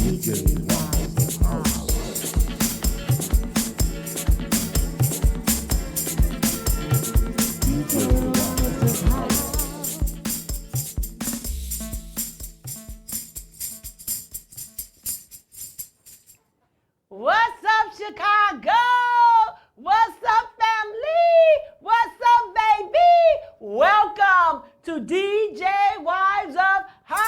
What's up, Chicago? What's up, family? What's up, baby? Welcome to DJ Wives of House.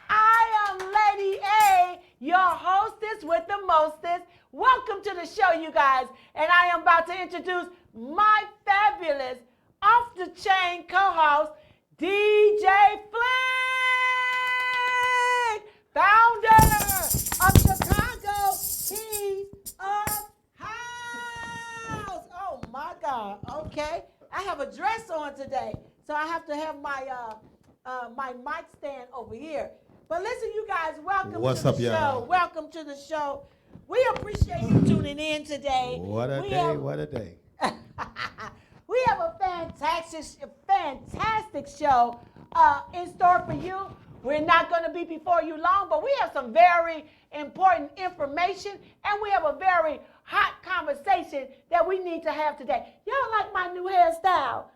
I am Lady A, your hostess with the mostest. Welcome to the show, you guys. And I am about to introduce my fabulous, off-the-chain co-host, DJ Flick, founder of Chicago Keys of House. Oh my God. Okay. I have a dress on today, so I have to have my my mic stand over here. But listen, you guys, welcome What's to up, the y'all? show. Welcome to the show. We appreciate you tuning in today. What a day, what a day. We have a fantastic show in store for you. We're not going to be before you long, but we have some very important information, and we have a very hot conversation that we need to have today. Y'all like my new hairstyle?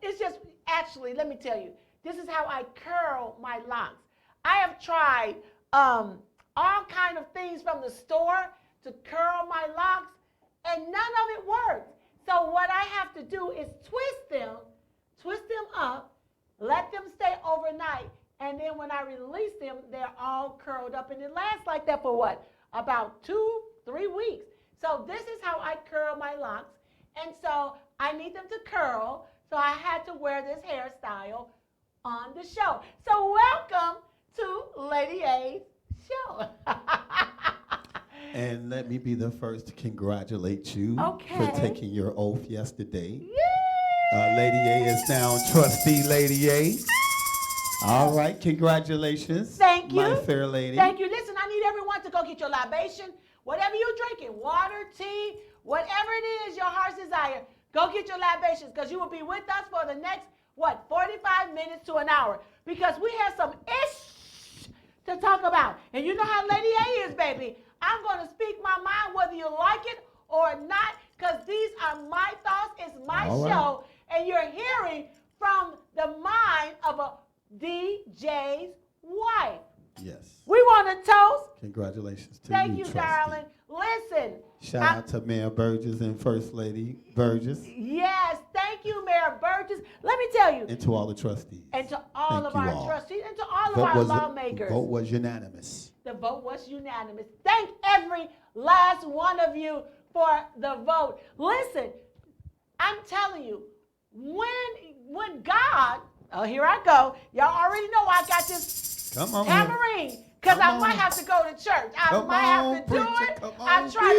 It's just, actually, let me tell you, this is how I curl my locks. I have tried all kind of things from the store to curl my locks, and none of it works. So what I have to do is twist them up, let them stay overnight, and then when I release them, they're all curled up, and it lasts like that for what? About 2-3 weeks. So this is how I curl my locks, and so I need them to curl, so I had to wear this hairstyle on the show. So welcome to Lady A's show. And let me be the first to congratulate you Okay. for taking your oath yesterday. Yay! Lady A is now trustee Lady A. All right, congratulations. Thank you. My fair lady. Thank you. Listen, I need everyone to go get your libation. Whatever you're drinking, water, tea, whatever it is your heart's desire, go get your libations because you will be with us for the next, 45 minutes to an hour. Because we have some ish to talk about. And you know how Lady A is, baby. I'm going to speak my mind whether you like it or not because these are my thoughts. It's my All right. show. And you're hearing from the mind of a DJ's wife. Yes. We want to toast. Congratulations to Thank you, trustee. darling. Listen. Shout out to Mayor Burgess and First Lady Burgess. Yes, thank you, Mayor Burgess. Let me tell you. And to all the trustees. And to all Thank of you our all. trustees and to all of our lawmakers. The vote was unanimous. The vote was unanimous. Thank every last one of you for the vote. Listen, I'm telling you, when God, here I go. Y'all already know I got this Come on. tambourine because I might have to go to church. I might have to do it. I try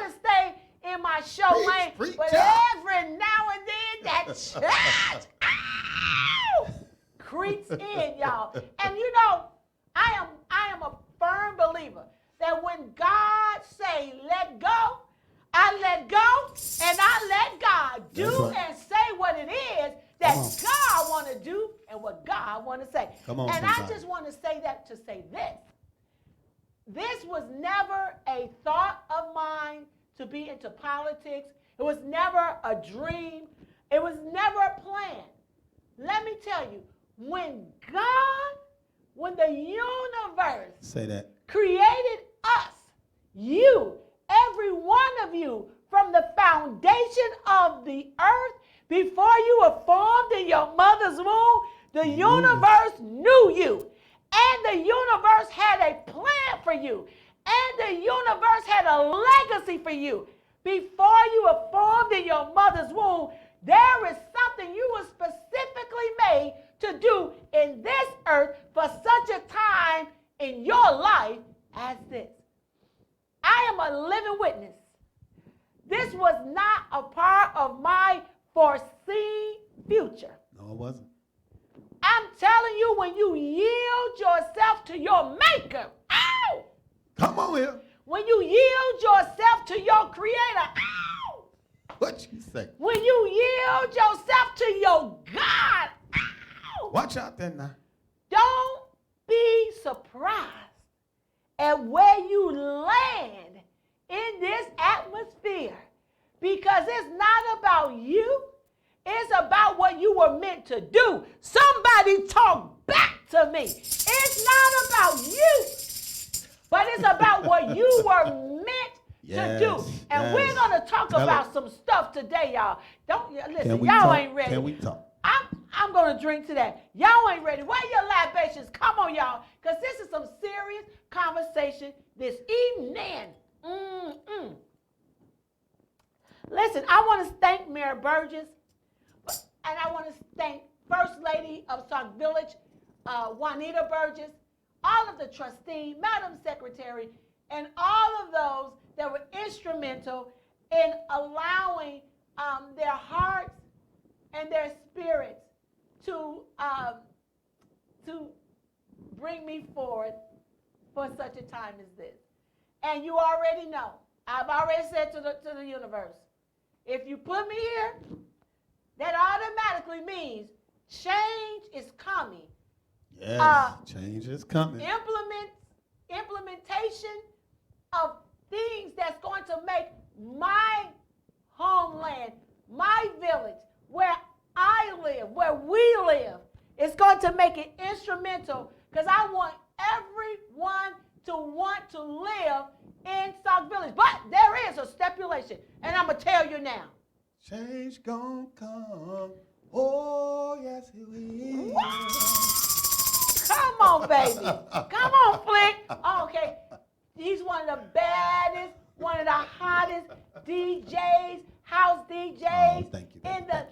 to stay in my show lane, but every now and then that church creeps in, y'all. And you know, I am a firm believer that when God say let go, I let go and I let God do and say what it is that God want to do and what God want to say. Come on, and somebody. I just want to say that to say this. This was never a thought of mine to be into politics. It was never a dream. It was never a plan. Let me tell you, when the universe Say that. created us, you, every one of you, from the foundation of the earth, before you were formed in your mother's womb, the universe knew you. And the universe had a plan for you. And the universe had a legacy for you. Before you were formed in your mother's womb, there is something you were specifically made to do in this earth for such a time in your life as this. I am a living witness. This was not a part of my foreseen future. No, it wasn't. I'm telling you, when you yield yourself to your maker, ow! Come on here. When you yield yourself to your creator, ow! What you say? When you yield yourself to your God, ow! Watch out there now. Don't be surprised at where you land in this atmosphere, because it's not about you. It's about what you were meant to do. Somebody talk back to me. It's not about you, but it's about what you were meant to do. And we're going to talk about some stuff today, y'all. Don't listen, y'all ain't ready. Can we talk? I'm going to drink to that. Y'all ain't ready. Where your libations? Come on, y'all, because this is some serious conversation this evening. Listen, I want to thank Mayor Burgess, and I want to thank First Lady of Sauk Village, Juanita Burgess, all of the trustees, Madam Secretary, and all of those that were instrumental in allowing their hearts and their spirits to bring me forward for such a time as this. And you already know, I've already said to the universe, if you put me here, that automatically means change is coming. Yes, change is coming. Implementation of things that's going to make my homeland, my village, where I live, where we live, it's going to make it instrumental, because I want everyone to want to live in Sauk Village. But there is a stipulation, and I'm going to tell you now. Change gonna come. Oh, yes, it will. Come on, baby. Come on, Flick. Okay. He's one of the baddest, one of the hottest DJs, house DJs in the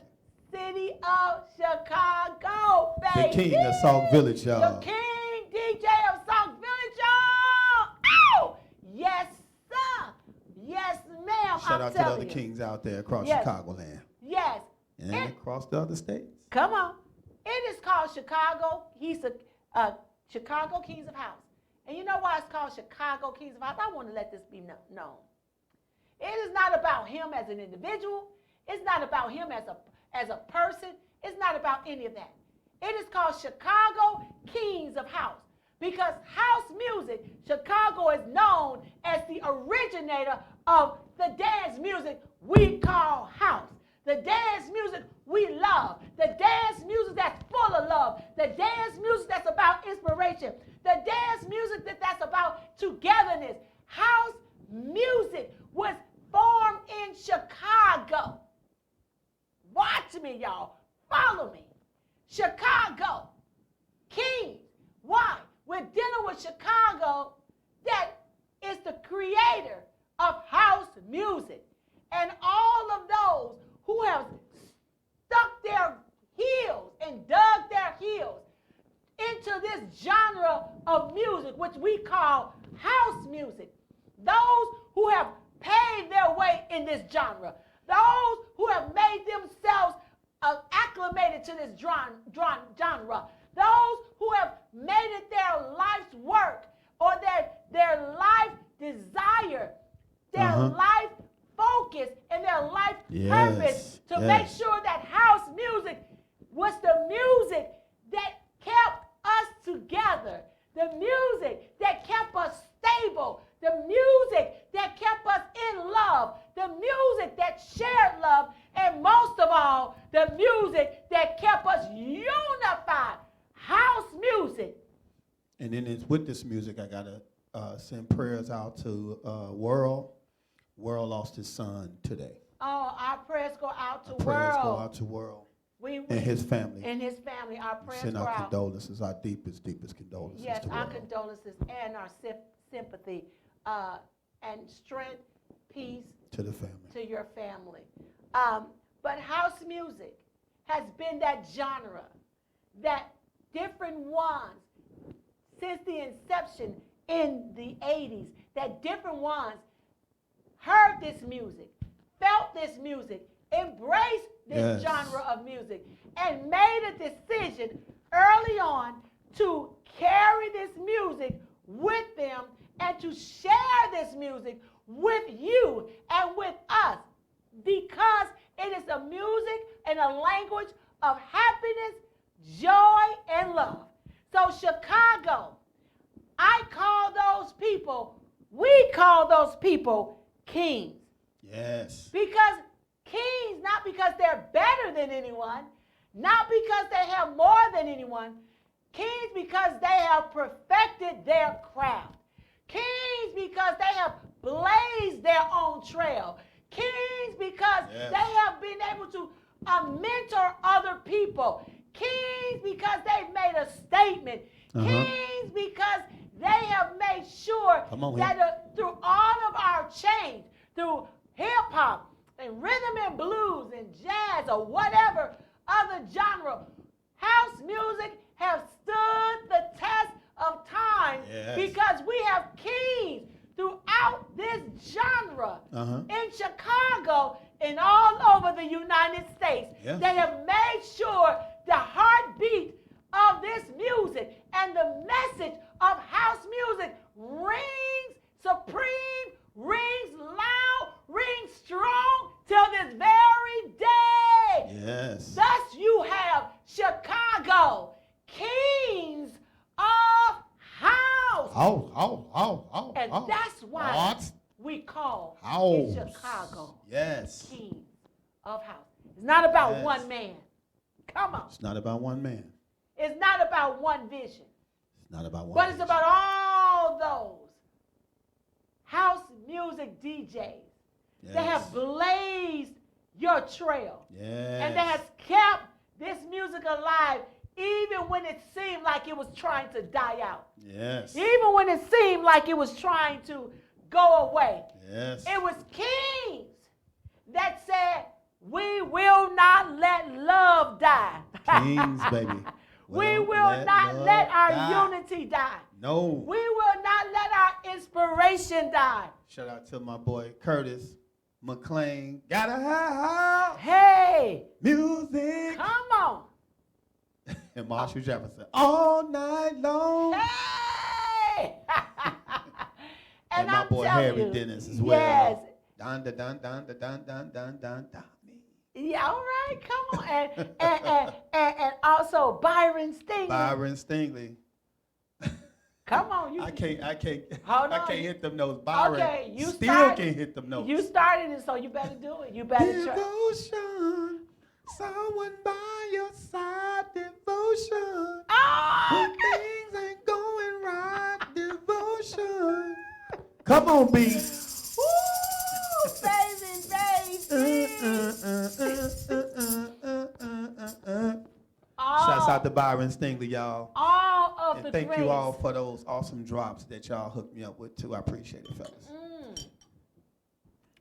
city of Chicago, baby. The king of Sauk Village, y'all. The king DJ of Sauk Village, y'all. Oh, yes, sir. Yes, ma'am. Shout out to the other kings out there across Chicagoland. Yes. And across the other states. Come on. It is called Chicago. He's a Chicago Kings of House. And you know why it's called Chicago Kings of House? I want to let this be known. It is not about him as an individual. It's not about him as a person. It's not about any of that. It is called Chicago Kings of House, because house music, Chicago is known as the originator of the dance music we call house. The dance music we love. The dance music that's full of love. The dance music that's about inspiration. The dance music that's about togetherness. House music was formed in Chicago. Watch me, y'all. Follow me. Chicago. Kings. Why? We're dealing with Chicago that is the creator of house music. And all of those who have stuck their heels and dug their heels into this genre of music, which we call house music. Those who have paved their way in this genre. Those who have made themselves acclimated to this genre. Those who have made it their life's work, or their life desire, their life focus, and their life purpose to make sure that house music was the music that kept us together, the music that kept us stable, the music that kept us in love, the music that shared love, and most of all, the music that kept us unified. House music. And then it's with this music, I got to send prayers out to World. World lost his son today. Oh, our prayers go out to World. Prayers go out to World. And his family. And his family. Our prayers send go out. Send our condolences, our deepest condolences. Yes, to our World. condolences and our sympathy and strength, peace. To the family. To your family. But house music has been that genre that different ones, since the inception in the 80s, that different ones heard this music, felt this music, embraced this genre of music, and made a decision early on to carry this music with them and to share this music with you and with us, because it is a music and a language of happiness, joy, and love. So Chicago, we call those people kings. Yes. Because kings, not because they're better than anyone, not because they have more than anyone, kings because they have perfected their craft. Kings because they have blazed their own trail. Kings because they have been able to mentor other people. Kings because they've made a statement. Kings because they have made sure that through all of our change, through hip-hop and rhythm and blues and jazz or whatever other genre, house music have stood the test of time because we have kings throughout this genre in Chicago and all over the United States that have made sure the heartbeat of this music and the message of house music rings supreme, rings loud, rings strong till this very day. Yes. Thus you have Chicago, kings of house. And that's why we call it Chicago. Yes. Kings of house. It's not about one man. Come on. It's not about one man. It's not about one vision. It's not about one But vision. it's about all those house music DJs that have blazed your trail. Yes. And that has kept this music alive even when it seemed like it was trying to die out. Yes. Even when it seemed like it was trying to go away. Yes. It was kings that said, we will not let love die. Kings, baby. We will not let our unity die. No. We will not let our inspiration die. Shout out to my boy Curtis McLean. Gotta have Hey. music. Come on. And Marshall Jefferson. All night long. Hey. And my boy Harry Dennis as well. Yes. Dun, dun, dun, dun, dun, dun, dun, dun, dun, dun. Yeah, all right, come on. And also Byron Stingley. Byron Stingley. Come on. I can't Hold on. hit them notes. Byron you still can't hit them notes. You started it, so you better do it. You better try. Devotion. Someone by your side. Devotion. Oh, When things ain't going right. Devotion. Come on, B. Woo, baby. Shouts out to Byron Stingley, y'all. All of and the thank grace. you all for those awesome drops that y'all hooked me up with too. I appreciate it, fellas.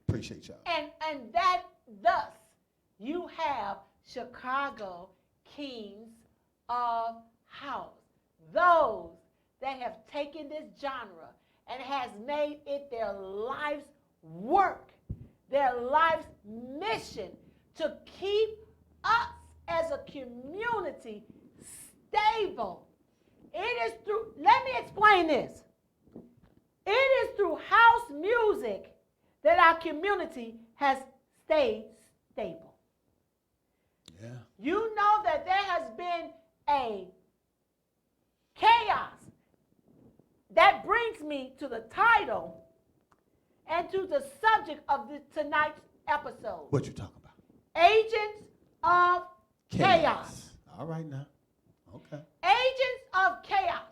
Appreciate y'all. And that thus you have Chicago kings of house. Those that have taken this genre and has made it their life's work, their life's mission to keep us as a community stable. It is through, let me explain this. It is through house music that our community has stayed stable. Yeah. You know that there has been a chaos. That brings me to the title and to the subject of tonight's episode. What you talking about? Agents of chaos. All right now. Okay. Agents of chaos.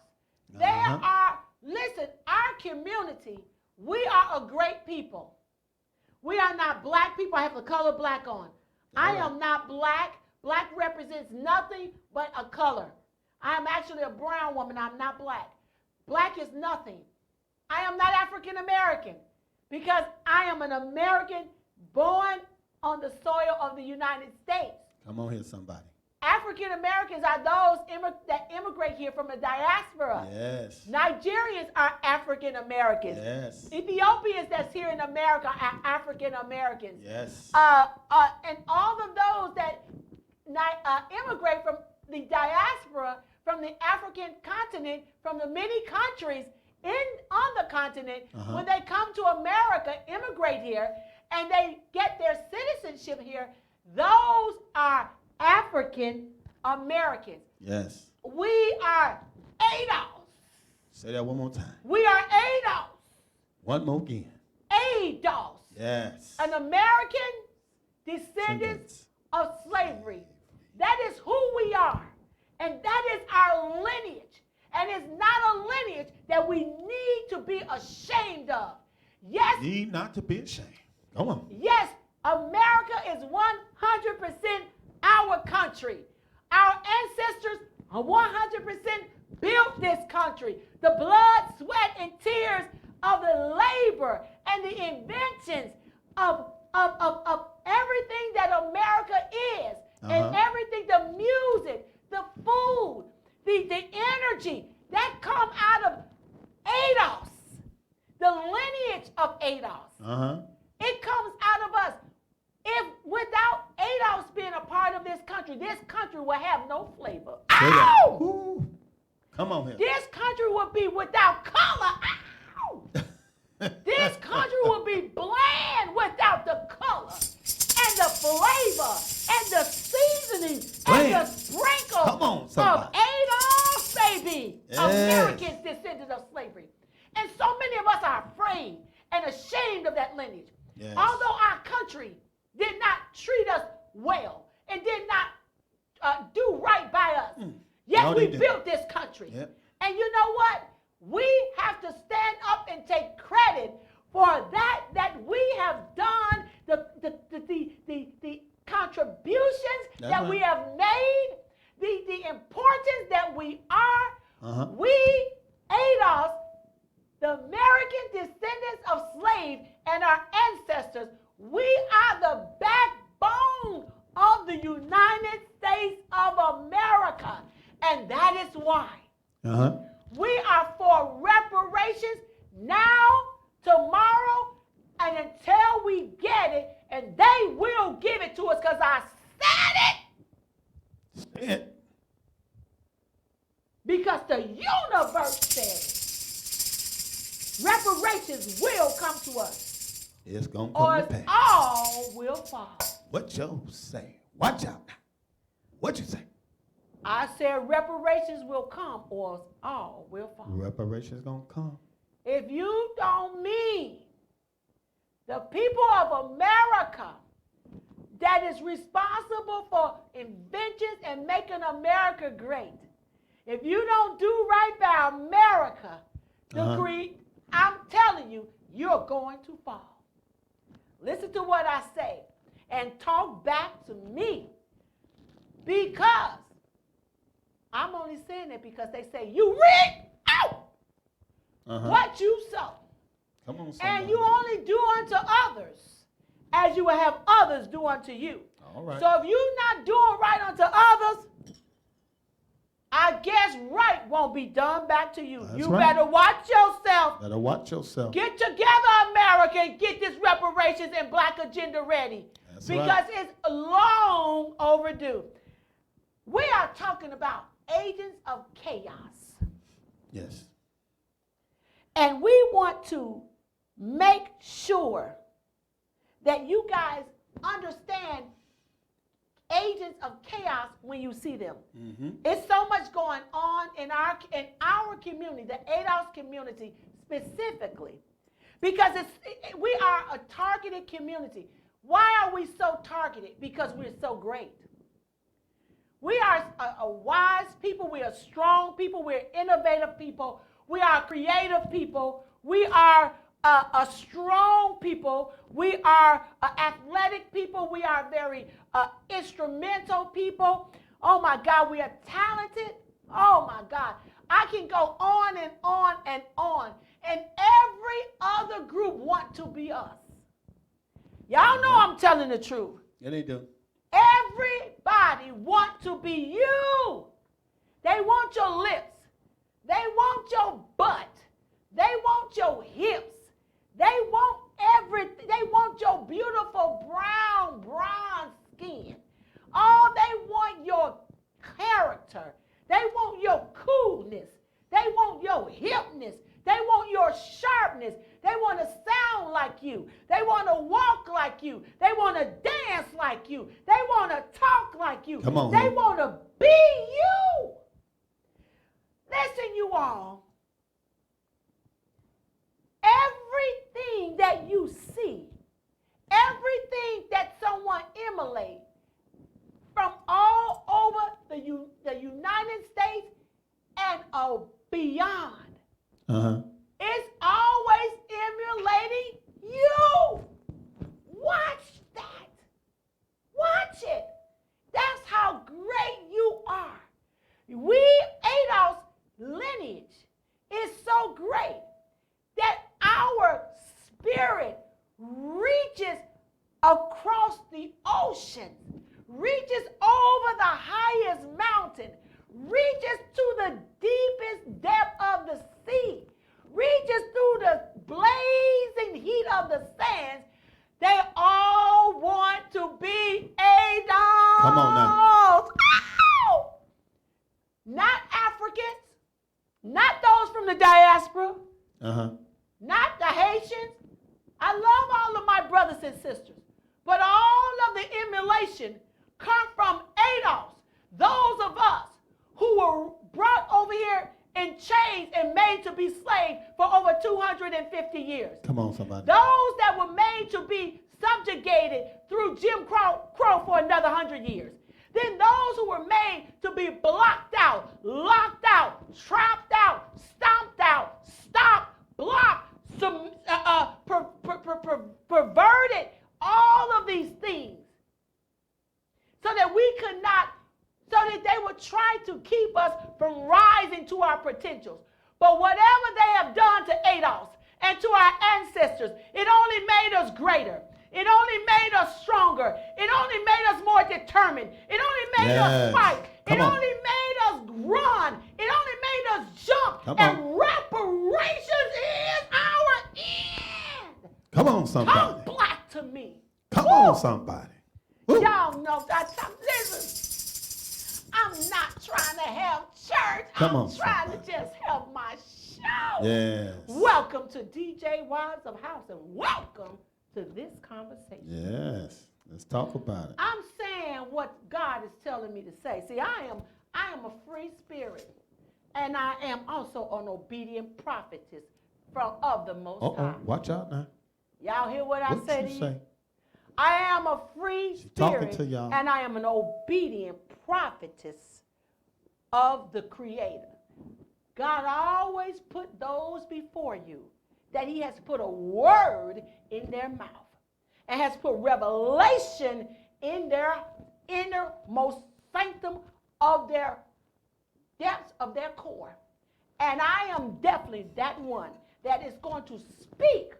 There are, listen, our community, we are a great people. We are not black people. I have the color black on. I am not black. Black represents nothing but a color. I am actually a brown woman. I'm not black. Black is nothing. I am not African American because I am an American born on the soil of the United States. Come on here, somebody. African Americans are those that immigrate here from the diaspora. Yes. Nigerians are African Americans. Yes. Ethiopians that's here in America are African Americans. Yes. And all of those that immigrate from the diaspora, from the African continent, from the many countries on the continent, when they come to America, immigrate here, and they get their citizenship here, those are African Americans. Yes. We are ADOS. Say that one more time. We are ADOS. One more again. ADOS. Yes. An American descendants of slavery. That is who we are. And that is our lineage. And it's not a lineage that we need to be ashamed of. Yes. Need not to be ashamed. Come on. Yes, America is 100% our country. Our ancestors are 100% built this country. The blood, sweat, and tears of the labor and the inventions of everything that America is, and everything, the music, the food, the energy that come out of ADOS, the lineage of ADOS. It comes out of us. If without ADOS being a part of this country will have no flavor. Ow! Come on here. This country will be without color. Ow! This country will be bland without the color and the flavor and the seasoning and the sprinkle of ADOS, baby. Yes. Americans descendants of slavery. And so many of us are afraid and ashamed of that lineage. Yes. Although our country did not treat us well and did not do right by us. Yes, we built this country. Yep. And you know what? We have to stand up and take credit for that we have done, the contributions that we have made, the importance that we are. We, ADOS, the American descendants of slaves and our ancestors, we are the backbone of the United States of America. And that is why we are for reparations now, tomorrow, and until we get it, and they will give it to us because I said it. Say it. Because the universe said it. Reparations will come to us. It's going to come to pass. All will fall. What you say? Watch out now. What you say? I said reparations will come or all will fall. Reparations going to come. If you don't mean the people of America that is responsible for inventions and making America great, if you don't do right by America, I'm telling you, you're going to fall. Listen to what I say and talk back to me, because I'm only saying it because they say you reap out what you sow. Come on, somebody. And you only do unto others as you will have others do unto you. All right. So if you're not doing right unto others, I guess right won't be done back to you. That's you right. better watch yourself. Better watch yourself. Get together, America, and get this reparations and black agenda ready. That's because right. it's long overdue. We are talking about agents of chaos. Yes. And we want to make sure that you guys understand agents of chaos when you see them. It's so much going on in our community, the ADOS community specifically, because we are a targeted community. Why are we so targeted? Because we're so great. We are a wise people. We are strong people. We're innovative people. We are creative people. We are a strong people. We are athletic people. We are very instrumental people. Oh my God, we are talented. Oh my God. I can go on and on and on. And every other group want to be us. Y'all know I'm telling the truth. Yeah, they do. Everybody want to be you. They want your lips. They want your butt. They want your hips. They want everything. They want your beautiful brown, bronze skin. Oh, they want your character. They want your coolness. They want your hipness. They want your sharpness. They want to sound like you. They want to walk like you. They want to dance like you. They want to talk like you. Come on. They want to be you. Listen, you all. you see everything that someone emulates from all over the United States and beyond, it's always emulating you. Watch that. Watch it. That's how great you are. Adolf's lineage is so great that our spirit reaches across the ocean, reaches over the highest mountain, reaches to the deepest depth of the sea, reaches through the blazing heat of the sands. They all want to be Adolf. Come on now. Ow! Not Africans, not those from the diaspora, not the Haitians. I love all of my brothers and sisters, but all of the emulation come from Adolfs, those of us who were brought over here in chains and made to be slaves for over 250 years. Come on, somebody. Those that were made to be subjugated through Jim Crow for another 100 years. Then those who were made to be blocked out, locked out, trapped out, stomped out, stopped, blocked, perverted, all of these things, so that we could not, so that they would try to keep us from rising to our potentials. But whatever they have done to Adolf and to our ancestors, it only made us greater. It only made us stronger. It only made us more determined. It only made us fight. It only made us run. It only made us jump. And reparations is our end. Come on, somebody. Come black to me. Come on, somebody. Woo. Y'all know that. Listen, I'm not trying to have church. I'm trying to just have my show. Yes. Welcome to DJ Wives of House, and welcome to this conversation. Yes. Let's talk about it. I'm saying what God is telling me to say. See, I am a free spirit, and I am also an obedient prophetess of the Most High. Watch out now. Y'all hear what I say to you? Say? I am a free spirit, to y'all. and I am an obedient prophetess of the Creator. God always put those before you that he has put a word in their mouth and has put revelation in their innermost sanctum of their depths of their core. And I am definitely that one that is going to speak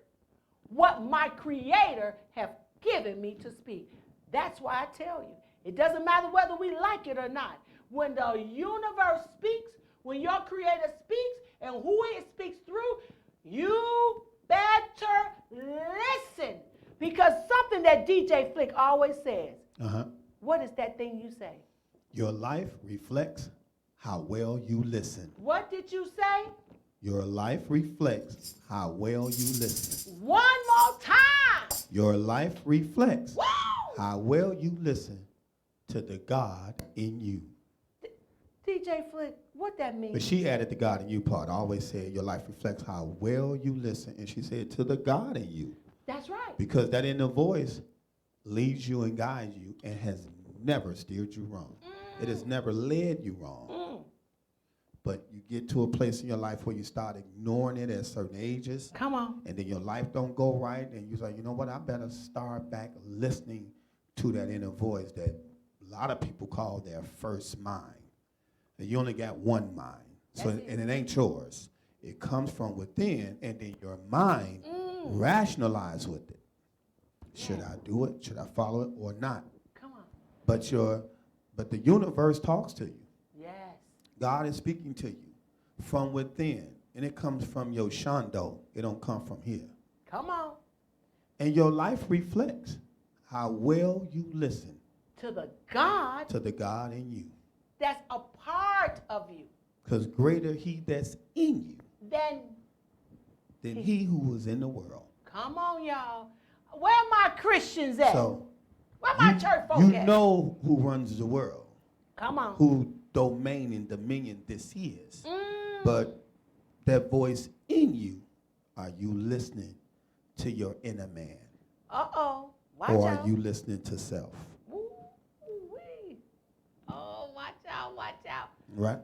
what my Creator have given me to speak. That's why I tell you, it doesn't matter whether we like it or not. When the universe speaks, when your Creator speaks, and who it speaks through, you better listen. Because something that DJ Flick always says, what is that thing you say? Your life reflects how well you listen. What did you say? Your life reflects how well you listen. One more time. Your life reflects how well you listen to the God in you. DJ Flick, what that means? But she added the God in you part. I always said your life reflects how well you listen. And she said to the God in you. That's right. Because that inner voice leads you and guides you and has never steered you wrong. It has never led you wrong. But you get to a place in your life where you start ignoring it at certain ages. Come on. And then your life don't go right. And you're like, you know what? I better start back listening to that inner voice that a lot of people call their first mind. And you only got one mind. And it ain't yours. It comes from within, and then your mind rationalize with it. Should I do it? Should I follow it or not? Come on. But the universe talks to you. Yes. God is speaking to you from within, and it comes from your shando. It don't come from here. Come on. And your life reflects how well you listen to the God in you. That's a part of you. Because greater he that's in you than he who was in the world. Come on, y'all. Where my Christians at? So where my church folk you at? know who runs the world. Come on. Who domain and dominion this is. But that voice in you, are you listening to your inner man? Uh-oh. Watch Or out. are you listening to self? Ooh-wee. Oh, watch out, watch out. Right?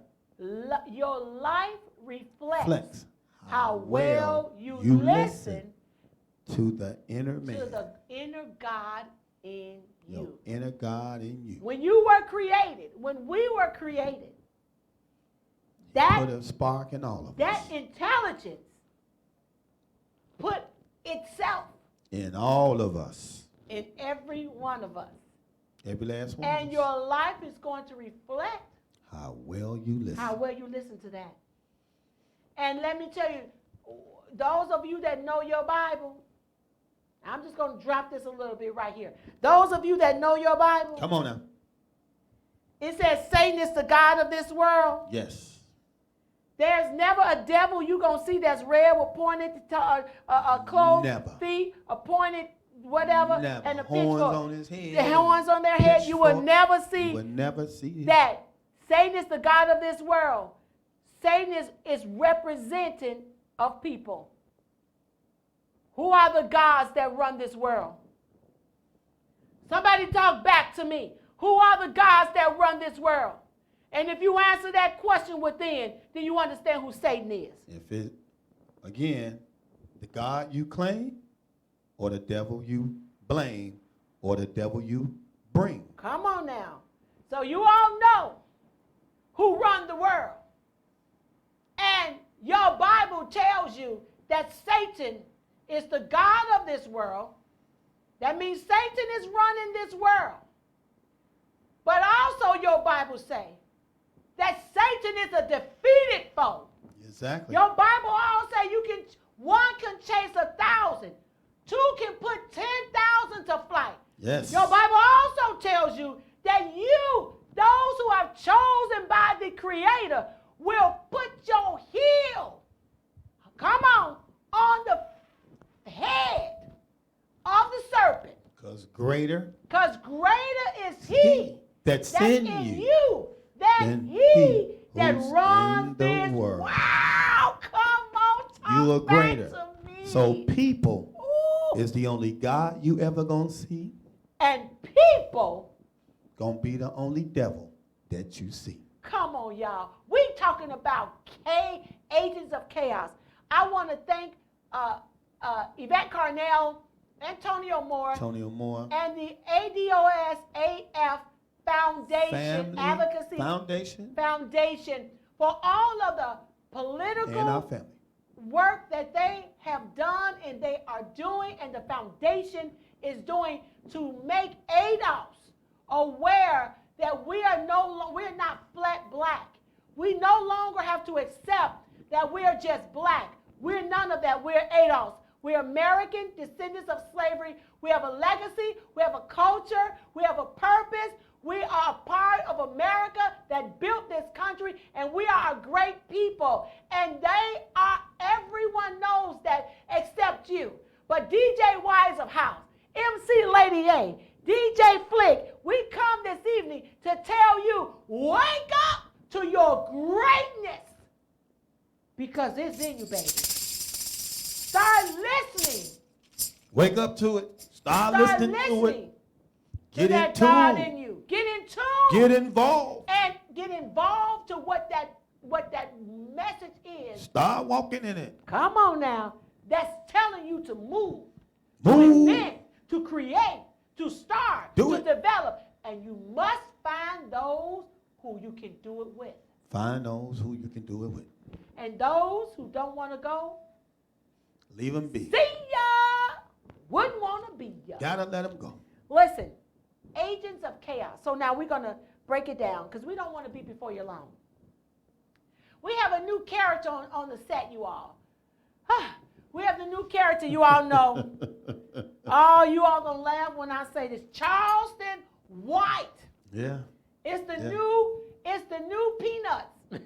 Your life reflects Flex. how well you listen to the inner man. to the inner God in Your you. inner God in you. When you were created, when we were created, that Put a spark in all of that us. intelligence put itself In all of us. in every one of us. Every last one And of us. your life is going to reflect How well you listen. how well you listen to that. And let me tell you, those of you that know your Bible, I'm just going to drop this a little bit right here. Those of you that know your Bible, Come on now. it says Satan is the God of this world. Yes. There's never a devil you're going to see that's red with pointed clothes, Never. feet, a pointed whatever, Never. and a Horns pitchfork. on his head. The horns on their head. You will Pitchfork. never see You will never see that Satan is the God of this world. Satan is representing of people. Who are the gods that run this world? Somebody talk back to me. Who are the gods that run this world? And if you answer that question within, then you understand who Satan is. If it, again, the God you claim, or the devil you blame, or the devil you bring. Come on now. So you all know who run the world. And your Bible tells you that Satan is the God of this world. That means Satan is running this world. But also your Bible says that Satan is a defeated foe. Exactly. Your Bible also says one can chase 1,000. Two can put 10,000 to flight. Yes. Your Bible also tells you that you, those who are chosen by the Creator, will put your heel, come on the head of the serpent. Because greater Is he that's that's in you than he that who's runs in the this world. Wow, come on, talk You are back greater. to me. So people Ooh. is the only God you ever gonna see. And people, Gonna be the only devil that you see. come on, y'all. We talking about agents of chaos. I want to thank Yvette Carnell, Antonio Moore, and the ADOS-AF Foundation, Family Advocacy Foundation for all of the political and our family. work that they have done and they are doing and the foundation is doing to make ADOS aware that we're not flat black. We no longer have to accept that we are just black. We're none of that. We're ADOS. We're American descendants of slavery. We have a legacy. We have a culture. We have a purpose. We are a part of America that built this country, and we are a great people. And everyone knows that except you. But DJ Wise of House, MC Lady A, DJ Flick, we come this evening to tell you, wake up to your greatness because it's in you, baby. Start listening. Wake up to it. Start listening to it. To that God in you. Get in tune. Get involved. And get involved to what that message is. Start walking in it. Come on now. That's telling you to move. Move. To invent, to create, to start, Do to it. develop. And you must find those who you can do it with. Find those who you can do it with. And those who don't want to go, Leave them be. see ya. Wouldn't want to be ya. Gotta let them go. Listen, agents of chaos. So now we're going to break it down because we don't want to be before you long. We have a new character on the set, you all. We have the new character you all know. Oh, you all going to laugh when I say this. Charleston White. Yeah. It's the new Peanuts.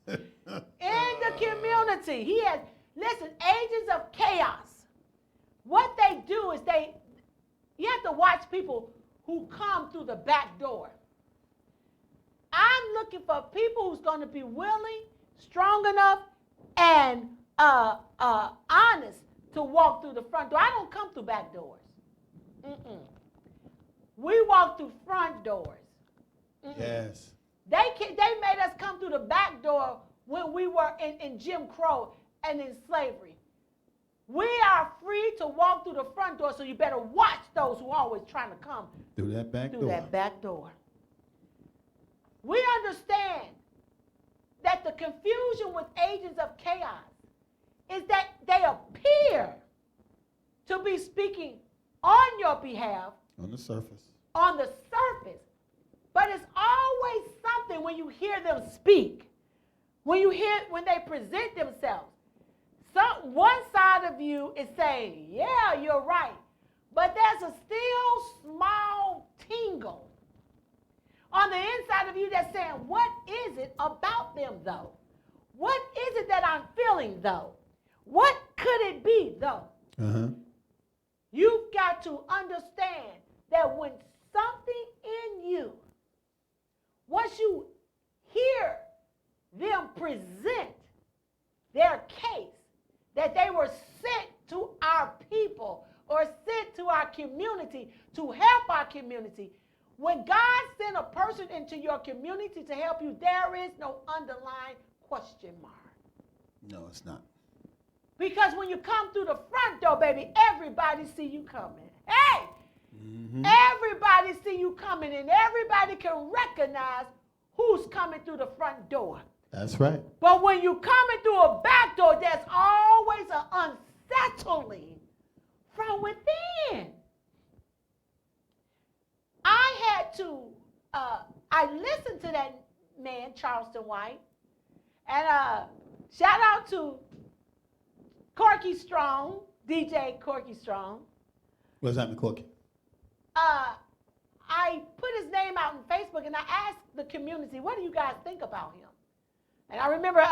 In the community. Listen, agents of chaos. What they do is you have to watch people who come through the back door. I'm looking for people who's going to be willing, strong enough, and honest to walk through the front door. I don't come through back doors. Mm-mm. We walk through front doors. Mm-mm. Yes. They made us come through the back door when we were in Jim Crow and in slavery. We are free to walk through the front door, so you better watch those who are always trying to come Through that back through door. that back door. We understand that the confusion with agents of chaos is that they appear to be speaking on your behalf On the surface. on the surface, but it's always something when you hear them speak, when they present themselves. One side of you is saying, yeah, you're right, but there's a still small tingle on the inside of you that's saying, what is it about them though? What is it that I'm feeling though? What could it be though? Uh-huh. You've got to understand that when something in you, once you hear them present their case, that they were sent to our people or sent to our community to help our community, when God sent a person into your community to help you, there is no underlying question mark. No, it's not. Because when you come through the front door, baby, everybody see you coming. Hey! Mm-hmm. Everybody see you coming, and everybody can recognize who's coming through the front door. That's right. But when you coming through a back door, there's always an unsettling from within. I listened to that man, Charleston White, and shout out to Corky Strong, DJ Corky Strong. What does that mean, Corky? I put his name out on Facebook, and I asked the community, what do you guys think about him? And I remember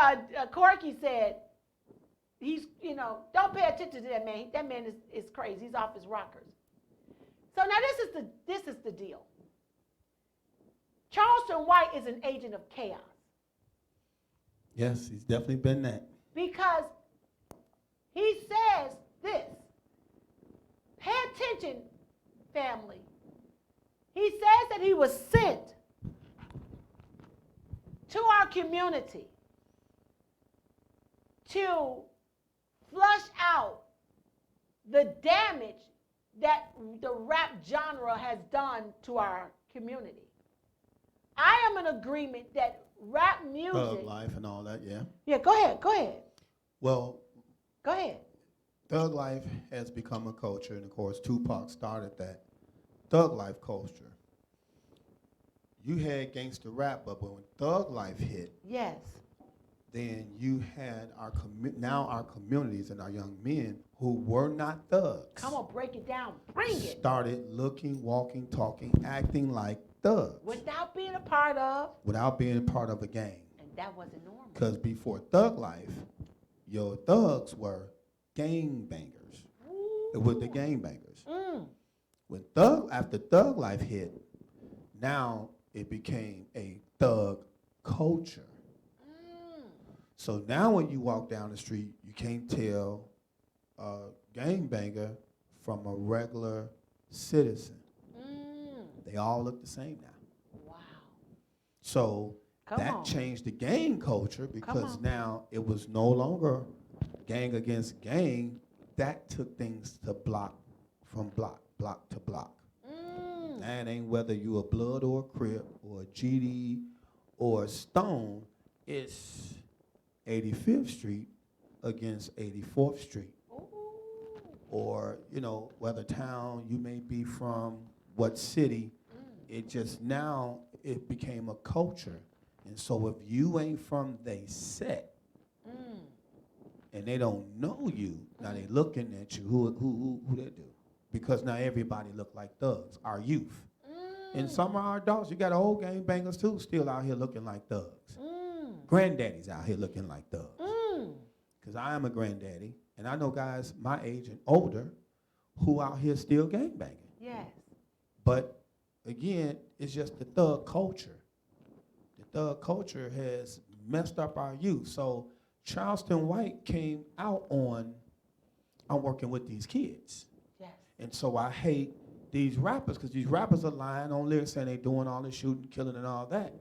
Corky said, don't pay attention to that man. That man is crazy. He's off his rockers. So now this is the deal. Charleston White is an agent of chaos. Yes, he's definitely been that. Because he says this. Pay attention, family. He says that he was sent to our community to flush out the damage that the rap genre has done to our community. I am in agreement that rap music... Thug life and all that, yeah. Yeah, go ahead. Well... Go ahead. Thug life has become a culture, and of course Tupac started that thug life culture. You had gangster rap, but when thug life hit... Yes. Then you had our communities and our young men who were not thugs. Come on, break it down. Bring it. Started looking, walking, talking, acting like thugs. Without being a part of. Without being part of a gang. And that wasn't normal. Because before thug life, your thugs were gang bangers. Ooh. It was the gang bangers. Mm. After thug life hit, now it became a thug culture. So now when you walk down the street, you can't tell a gangbanger from a regular citizen. They all look the same now. Wow. So that changed the gang culture because now it was no longer gang against gang. That took things to block to block. That ain't whether you a Blood or a Crip or a GD or a Stone. It's 85th Street against 84th Street. Ooh. Or, whether town you may be from, what city, it just now, it became a culture. And so if you ain't from they set, and they don't know you, now they looking at you, who they do? Because now everybody look like thugs, our youth. And some of our adults, you got old gang bangers too, still out here looking like thugs. Granddaddies out here looking like thugs. Because I am a granddaddy, and I know guys my age and older who out here still gang banging. Yes. But again, it's just the thug culture. The thug culture has messed up our youth. So Charleston White came out on I'm working with these kids. Yes. And so I hate these rappers because these rappers are lying on lyrics saying they doing all this shooting, killing, and all that.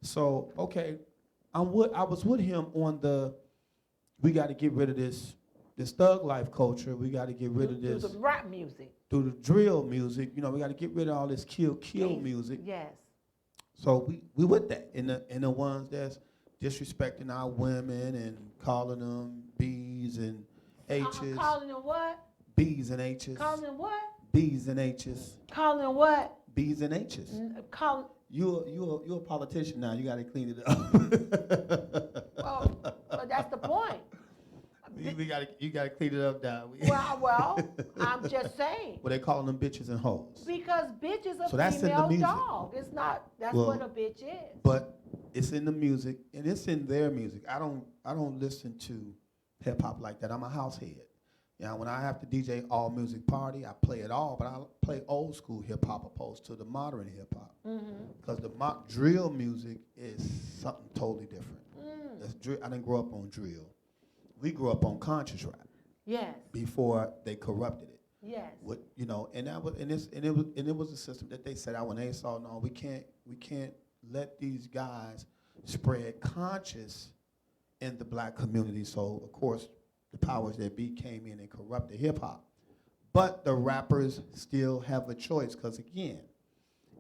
So, okay, I was with him on we got to get rid of this thug life culture. We got to get rid of this. Through the rap music. Through the drill music. You know, we got to get rid of all this kill music. Yes. So we with that. In the ones that's disrespecting our women and calling them B's and H's. Calling them what? B's and H's. Calling them what? B's and H's. Calling them what? B's and H's. You a politician now. You got to clean it up. Well, that's the point. You got to clean it up now. Well, I'm just saying. Well, they calling them bitches and hoes. Because bitch is a So that's in the female music. dog. It's not. That's what a bitch is. But it's in the music and it's in their music. I don't listen to hip hop like that. I'm a house head. Yeah, when I have to DJ all music party, I play it all, but I play old school hip hop opposed to the modern hip hop. Because the drill music is something totally different. I didn't grow up on drill. We grew up on conscious rap. Yes. Before they corrupted it. Yes. It was a system that they set out when they saw, no, we can't let these guys spread conscious in the black community. So of course the powers that be came in and corrupted hip hop. But the rappers still have a choice, because again,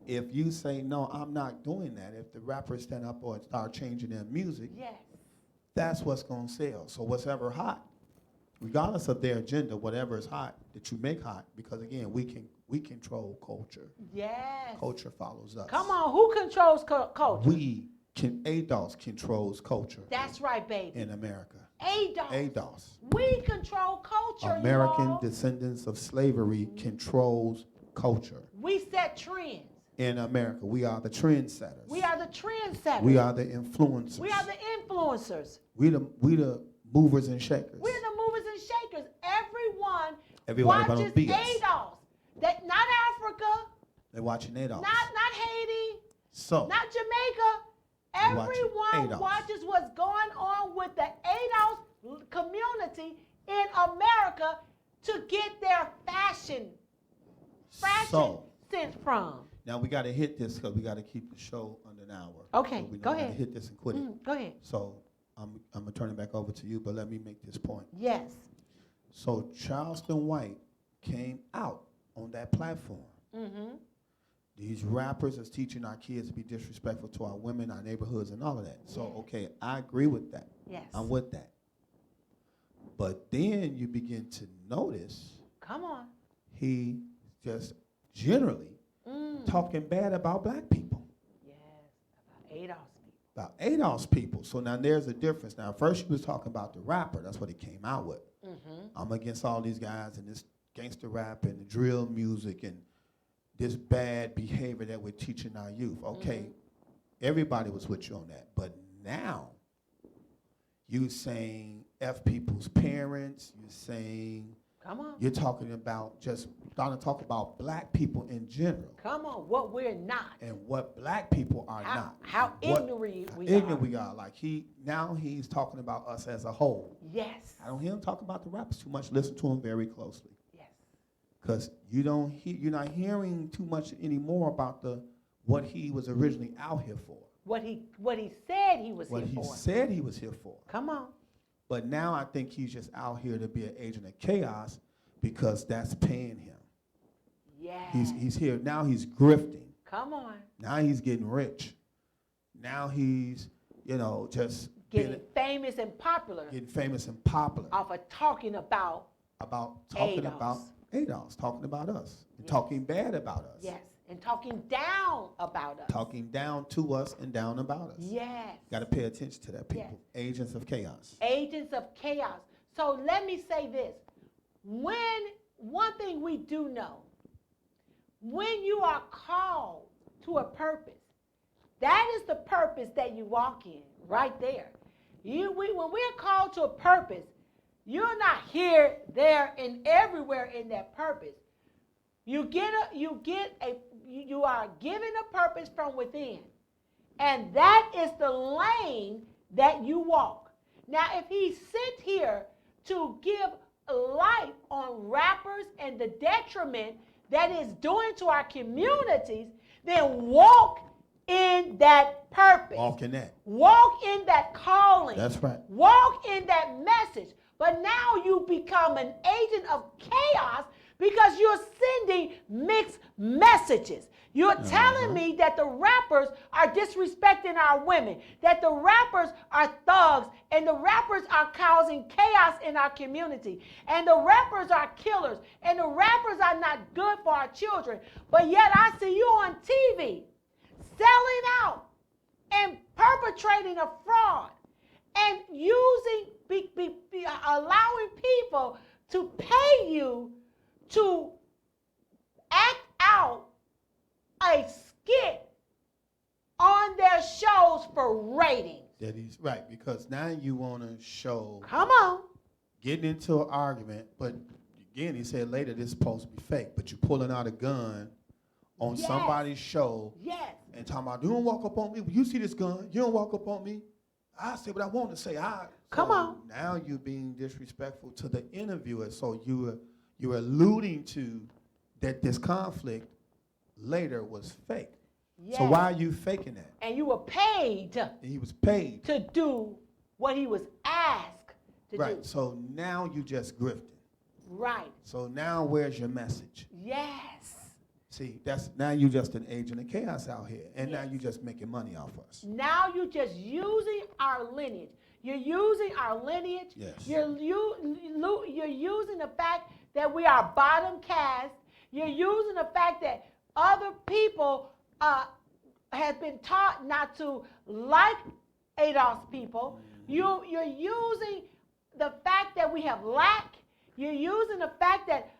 if you say, no, I'm not doing that, if the rappers stand up or start changing their music, Yes. that's what's going to sell. So whatever hot, regardless of their agenda, whatever is hot that you make hot, because again, we control culture. Yes. Culture follows us. Come on, who controls culture? ADOS controls culture. That's right, baby. In America. ADOS. We control culture, American y'all. descendants of slavery controls culture. We set trends. In America, we are the trendsetters. We are the trendsetters. We are the influencers. We are the influencers. We the movers and shakers. We're the movers and shakers. Everyone Everybody watches ADOS. That not Africa. They're watching ADOS. Not Haiti. So not Jamaica. Everyone watches what's going on with the ADOS community in America to get their fashion sense from. Now we got to hit this because we got to keep the show under an hour. Okay, so go ahead. Hit this and quit it. Go ahead. So I'm gonna turn it back over to you, but let me make this point. Yes. So Charleston White came out on that platform. These rappers is teaching our kids to be disrespectful to our women, our neighborhoods, and all of that. So, okay, I agree with that. Yes. I'm with that. But then you begin to notice. Come on. He just generally talking bad about black people. Yes, about ADOS people. About ADOS people. So now there's a difference. Now, first he was talking about the rapper. That's what he came out with. I'm against all these guys and this gangster rap and the drill music and this bad behavior that we're teaching our youth. Okay, everybody was with you on that. But now, you saying F people's parents, you're saying, come on. You're talking about just starting to talk about black people in general. Come on, what we're not. And what black people are not. How ignorant we are. Ignorant we are. Like he's talking about us as a whole. Yes. I don't hear him talk about the rappers too much. Listen to him very closely. Because you're not hearing too much anymore about what he was originally out here for. What he said he was here for. What he said he was here for. Come on. But now I think he's just out here to be an agent of chaos because that's paying him. Yeah. He's here. Now he's grifting. Come on. Now he's getting rich. Now he's, just getting famous and popular. Getting famous and popular. Off of talking about ADOS, talking about us, and talking bad about us. Yes, and talking down about us. Talking down to us and down about us. Yes. Got to pay attention to that, people. Yes. Agents of chaos. Agents of chaos. So let me say this. One thing we do know, when you are called to a purpose, that is the purpose that you walk in, right there. When we're called to a purpose, you're not here, there, and everywhere in that purpose. You are given a purpose from within. And that is the lane that you walk. Now, if he's sent here to give light on rappers and the detriment that it's doing to our communities, then walk in that purpose. Walk in that. Walk in that calling. That's right. Walk in that message. But now you become an agent of chaos because you're sending mixed messages. You're telling me that the rappers are disrespecting our women, that the rappers are thugs, and the rappers are causing chaos in our community, and the rappers are killers, and the rappers are not good for our children. But yet I see you on TV selling out and perpetrating a fraud and allowing people to pay you to act out a skit on their shows for ratings. That is right, because now you want to show. Come on. Getting into an argument, but again, he said later this is supposed to be fake, but you're pulling out a gun on somebody's show and talking about, you don't walk up on me. You see this gun, you don't walk up on me. I say what I want to say. Come on. Now you're being disrespectful to the interviewer, so you're alluding to that this conflict later was fake. Yes. So why are you faking that? And you were paid. He was paid to do what he was asked to do. Right. So now you just grifting. Right. So now where's your message? Yes. See, that's now you just an agent of chaos out here, and now you just making money off us. Now you just using our lineage. You're using our lineage. Yes. You're using the fact that we are bottom caste. You're using the fact that other people have been taught not to like ADOS people. You're using the fact that we have lack. You're using the fact that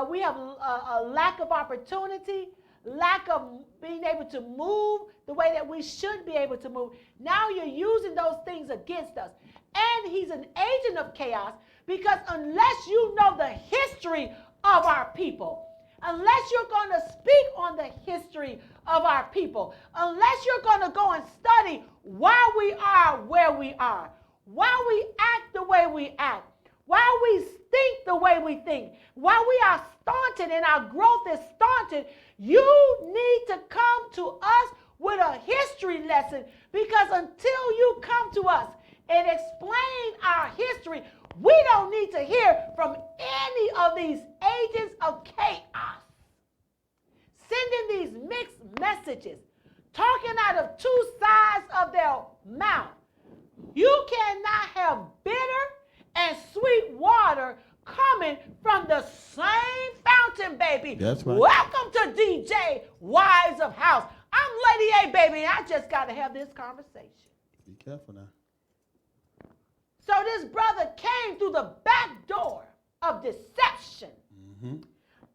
we have a lack of opportunity, lack of being able to move the way that we should be able to move. Now you're using those things against us. And he's an agent of chaos because unless you know the history of our people, unless you're going to speak on the history of our people, unless you're going to go and study why we are where we are, why we act the way we act, why we think the way we think, why we are stunted and our growth is stunted, you need to come to us with a history lesson, because until you come to us and explain our history, we don't need to hear from any of these agents of chaos sending these mixed messages, talking out of two sides of their mouth. You cannot have bitter and sweet water coming from the same fountain, baby. That's right. Welcome to DJ Wives of House. I'm Lady A, baby, and I just got to have this conversation. Be careful now. So this brother came through the back door of deception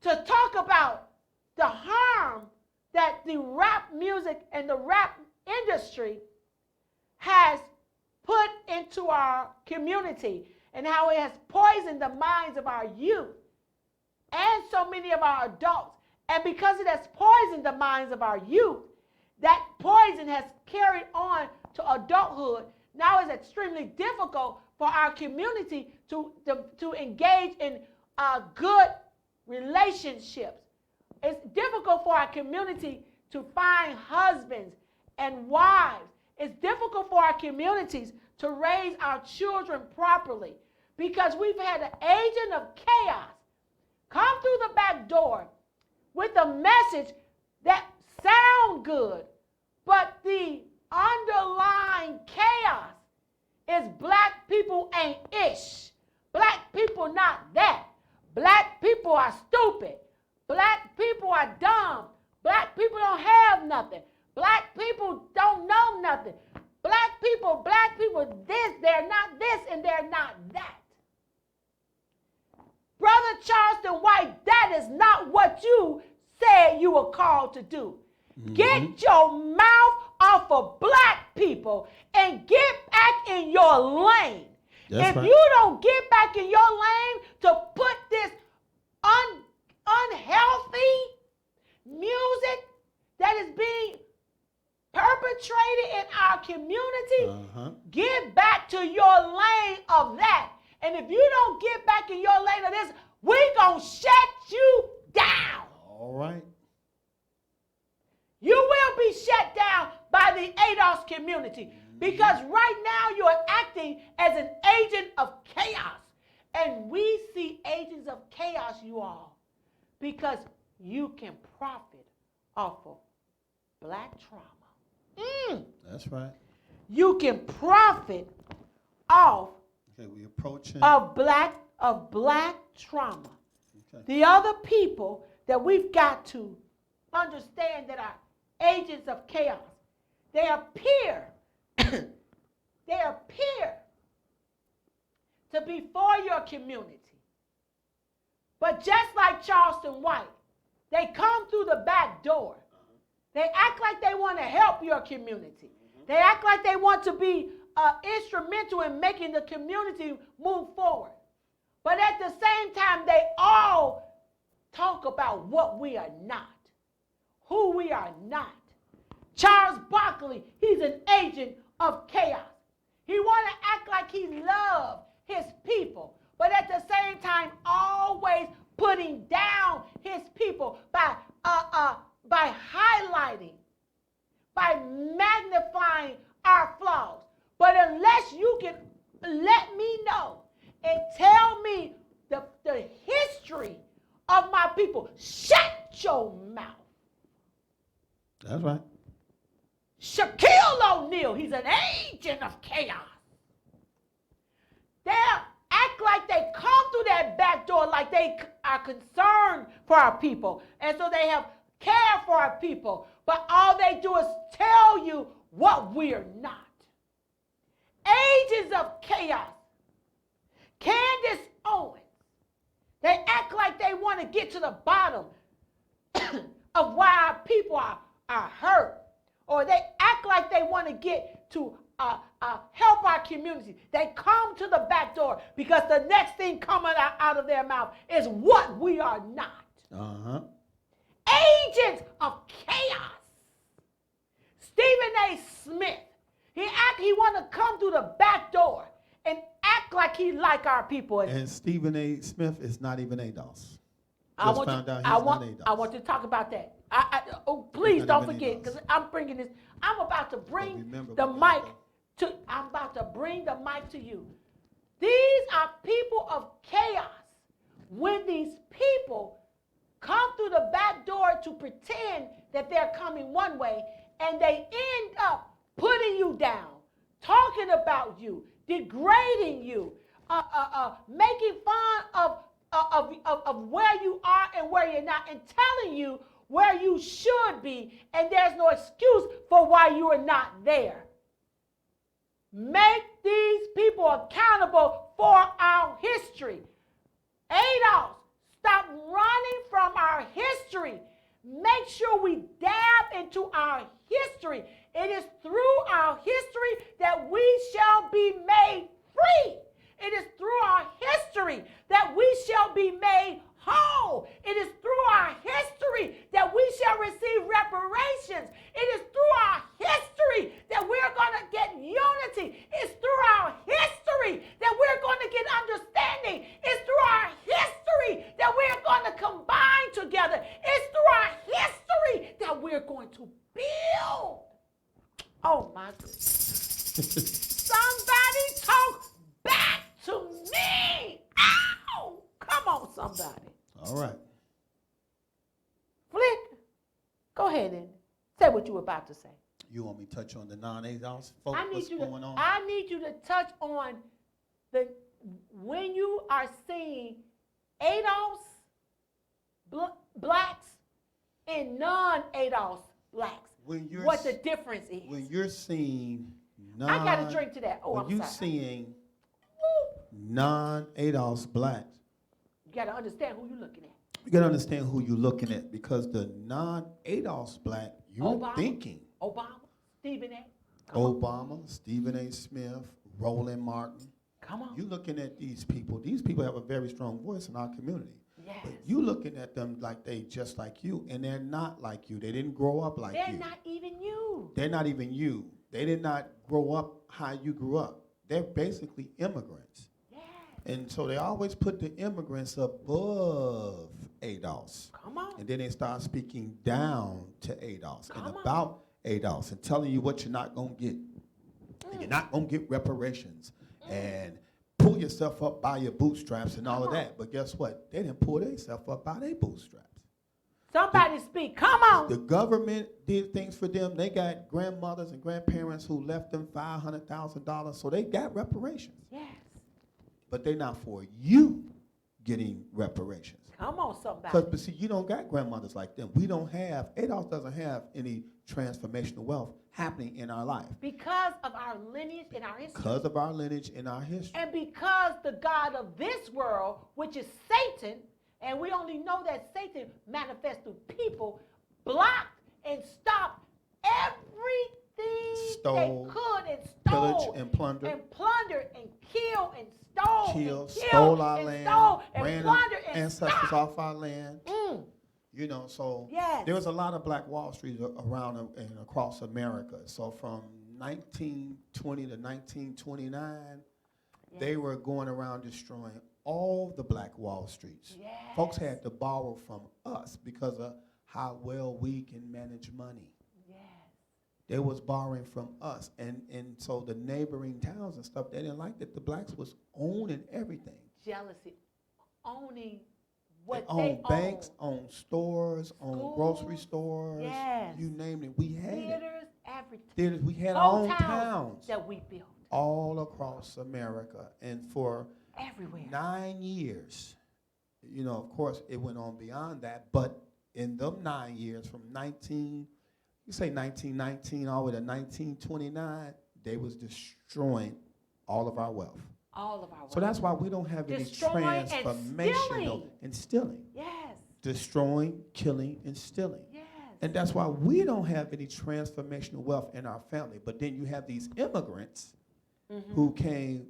to talk about the harm that the rap music and the rap industry has put into our community and how it has poisoned the minds of our youth and so many of our adults. And because it has poisoned the minds of our youth, that poison has carried on to adulthood. Now it's extremely difficult for our community to engage in good relationships. It's difficult for our community to find husbands and wives. It's difficult for our communities to raise our children properly because we've had an agent of chaos come through the back door with a message that sound good, but the underlying chaos is black people ain't ish. Black people not that. Black people are stupid. Black people are dumb. Black people don't have nothing. Black people don't know nothing. Black people, this, they're not this, and they're not that. Brother Charleston White, that is not what you said you were called to do. Get your mouth off of black people and get back in your lane. That's if right. you don't get back in your lane to put this unhealthy music that is being perpetrated in our community, get back to your lane of that And if you don't get back in your lane of this, we're going to shut you down. All right. You will be shut down by the ADOS community because right now you are acting as an agent of chaos. And we see agents of chaos, you all, because you can profit off of black trauma. That's right. You can profit off we approaching of black trauma. Okay. The other people that we've got to understand that are agents of chaos, they appear to be for your community. But just like Charleston White, they come through the back door. They act like they want to help your community. They act like they want to be instrumental in making the community move forward. But at the same time, they all talk about what we are not, who we are not. Charles Barkley, he's an agent of chaos. He want to act like he loves his people, but at the same time, always putting down his people by highlighting, by magnifying our flaws. But unless you can let me know and tell me the history of my people, shut your mouth. That's right. Shaquille O'Neal, he's an agent of chaos. They act like they come through that back door like they are concerned for our people. And so they have care for our people. But all they do is tell you what we're not. Agents of chaos. Candance Owens. They act like they want to get to the bottom of why our people are hurt. Or they act like they want to get to help our community. They come to the back door because the next thing coming out of their mouth is what we are not. Agents of chaos. Stephen A. Smith. He want to come through the back door and act like he like our people. And Stephen A. Smith is not even ADOS. I want to talk about that. Please don't forget, because I'm bringing this. I'm about to bring the mic to. I'm about to bring the mic to you. These are people of chaos. When these people come through the back door to pretend that they're coming one way, and they end up putting you down, talking about you, degrading you, making fun of where you are and where you're not, and telling you where you should be, and there's no excuse for why you are not there. Make these people accountable for our history. Adolf, stop running from our history. Make sure we dab into our history. It is through our history that we shall be made free. It is through our history that we shall be made whole. It is through our history that we shall receive reparations. It is through our history that we're going to get unity. It's through our history that we're going to get understanding. It's through our history that we're going to combine together. It's through our history that we're going to build. Oh my goodness. Somebody talk back to me. Ow! Come on, somebody. All right. Flick, go ahead and say what you were about to say. You want me to touch on the non-ADOS folks? What's going on? I need you to touch on when you are seeing ADOS blacks and non-ADOS blacks. What the difference is. When you're seeing I got to drink to that. Oh, when you're seeing non-ADOS blacks, you got to understand who you're looking at. You got to understand who you're looking at, because the non-ADOS black, you're thinking. Obama, Stephen A. Obama, Stephen A. Smith, Roland Martin. Come on. You're looking at these people. These people have a very strong voice in our community. Yes. But you looking at them like they just like you, and they're not like you. They didn't grow up like you. They're not even you. They're not even you. They did not grow up how you grew up. They're basically immigrants. Yes. And so they always put the immigrants above ADOS. Come on. And then they start speaking down to ADOS Come and on. about ADOS and telling you what you're not going to get. And you're not going to get reparations. And pull yourself up by your bootstraps and all of that. But guess what? They didn't pull themselves up by their bootstraps. Somebody speak. Come on. The government did things for them. They got grandmothers and grandparents who left them $500,000, so they got reparations. Yes. But they're not for you getting reparations. Come on, somebody. But see, you don't got grandmothers like them. We don't have, ADOS doesn't have any transformational wealth happening in our life. Because of our lineage and our history. Because of our lineage and our history. And because the God of this world, which is Satan, and we only know that Satan manifests through people, blocked and stopped everything Stole, they could and stole. Pillaged and plundered. And plundered and killed and stole. Stole our land. Stole and ran plundered and ancestors stopped. off our land. You know, so Yes. there was a lot of Black Wall Street around and across America. So from 1920 to 1929, they were going around destroying all the Black Wall Streets. Yes. Folks had to borrow from us because of how well we can manage money. Yes. They was borrowing from us. And so the neighboring towns and stuff, they didn't like that the blacks was owning everything. Jealousy. Owning what They they owned banks, owned stores, owned grocery stores. Yes. You name it. We had it. Theaters, everything. Theaters, we had our Whole own towns that we built. all across America. And for Everywhere. 9 years, you know, of course, it went on beyond that. But in them 9 years, from 1919 all the way to 1929, they was destroying all of our wealth. All of our So that's why we don't have any Destroying and transformational and stealing. Yes. Destroying, killing, and stealing. Yes. And that's why we don't have any transformational wealth in our family. But then you have these immigrants who came,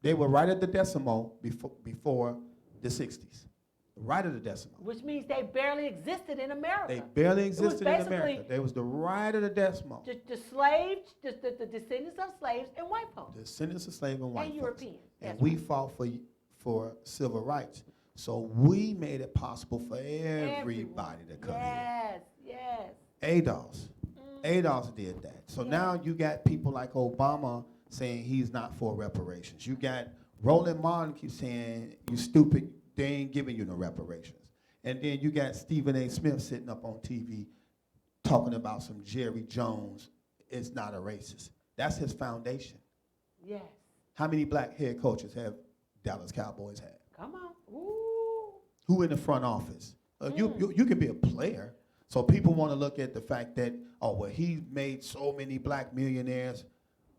they were right at the decimal before the 60s. Right at the decimal. Which means they barely existed in America. They barely existed in basically America. They was the right at the decimal. The slaves, the descendants of slaves and white folks. Descendants of slave and white And folks. Europeans. And That's we right. fought for civil rights. So we made it possible for everybody to come Yes, yes. here. ADOS. ADOS did that. So now you got people like Obama saying he's not for reparations. You got Roland Martin keeps saying, you stupid, they ain't giving you no reparations. And then you got Stephen A. Smith sitting up on TV talking about some Jerry Jones is not a racist. That's his foundation. Yes. How many black head coaches have Dallas Cowboys had? Come on. Ooh. Who in the front office? You can be a player. So people want to look at the fact that, oh, well, he made so many black millionaires,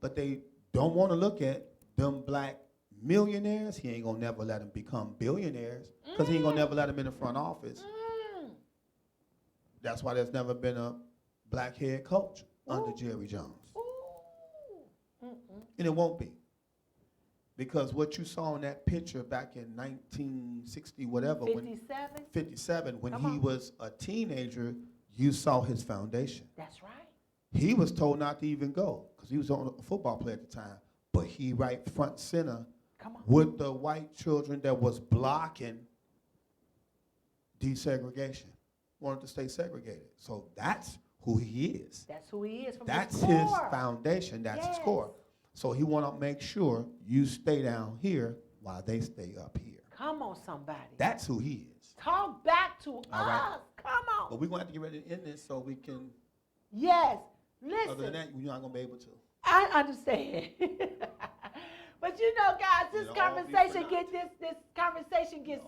but they don't want to look at them black millionaires. He ain't going to never let them become billionaires because he ain't going to never let them in the front office. That's why there's never been a black head coach under Jerry Jones. And it won't be. Because what you saw in that picture back in 1960, whatever, 57, when he was a teenager, you saw his foundation. That's right. He was told not to even go because he was a football player at the time. But he right front center with the white children that was blocking desegregation, wanted to stay segregated. So that's who he is. That's who he is. From That's his his foundation. That's his core. So he want to make sure you stay down here while they stay up here. Come on, somebody. That's who he is. Talk back to us. Right. Come on. But we're going to have to get ready to end this so we can. Yes. Listen. Other than that, you're not going to be able to. I understand. But you know, guys, this conversation gets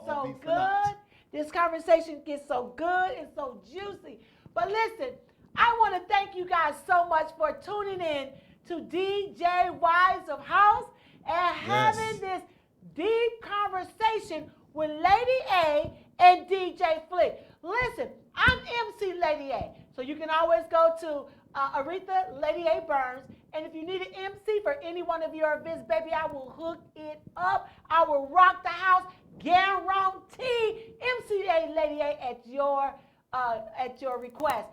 so good. This conversation gets so good and so juicy. But listen, I want to thank you guys so much for tuning in to DJ Wives of House and having this deep conversation with Lady A and DJ Flick. Listen, I'm MC Lady A, so you can always go to Aretha Lady A Burns, and if you need an MC for any one of your events, baby, I will hook it up. I will rock the house, guarantee. MC Lady A at your request.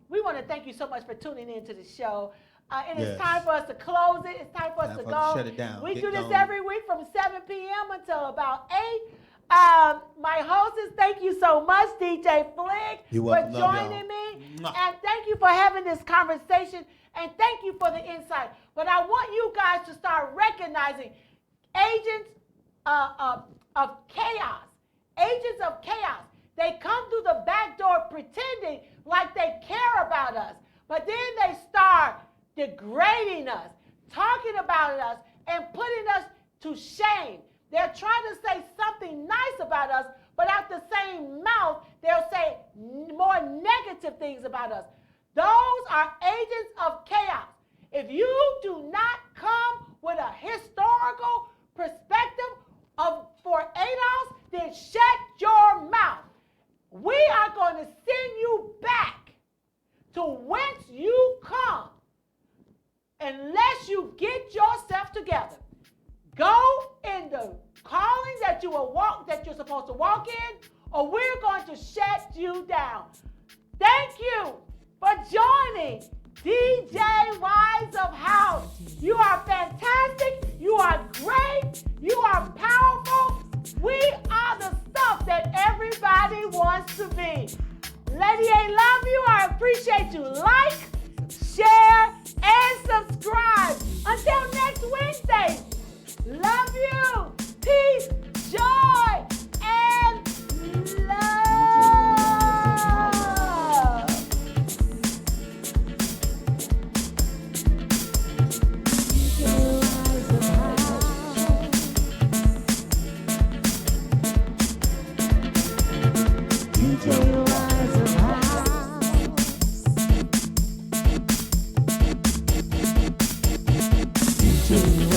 We want to thank you so much for tuning in to the show. And Yes. it's time for us to close it. It's time for us Time to for go. us to shut it down. We Get do this going. every week from 7 p.m. until about 8. My hostess, thank you so much, DJ Flick, You're for welcome. Love joining y'all. me. Mwah. And thank you for having this conversation. And thank you for the insight. But I want you guys to start recognizing agents of chaos. Agents of chaos. They come through the back door pretending like they care about us. But then they start degrading us, talking about us, and putting us to shame. They're trying to say something nice about us, but out the same mouth, they'll say more negative things about us. Those are agents of chaos. If you do not come with a historical perspective for ADOS, then shut your mouth. We are going to send you back to whence you come unless you get yourself together. Go in the calling that you're supposed to walk in, or we're going to shut you down. Thank you for joining DJ Wise of House. You are fantastic. You are great. You are powerful. We are the stuff that everybody wants to be. Lady A, love you. I appreciate you. Like, share, and subscribe. Until next Wednesday, love you. Peace, joy, and love. DJ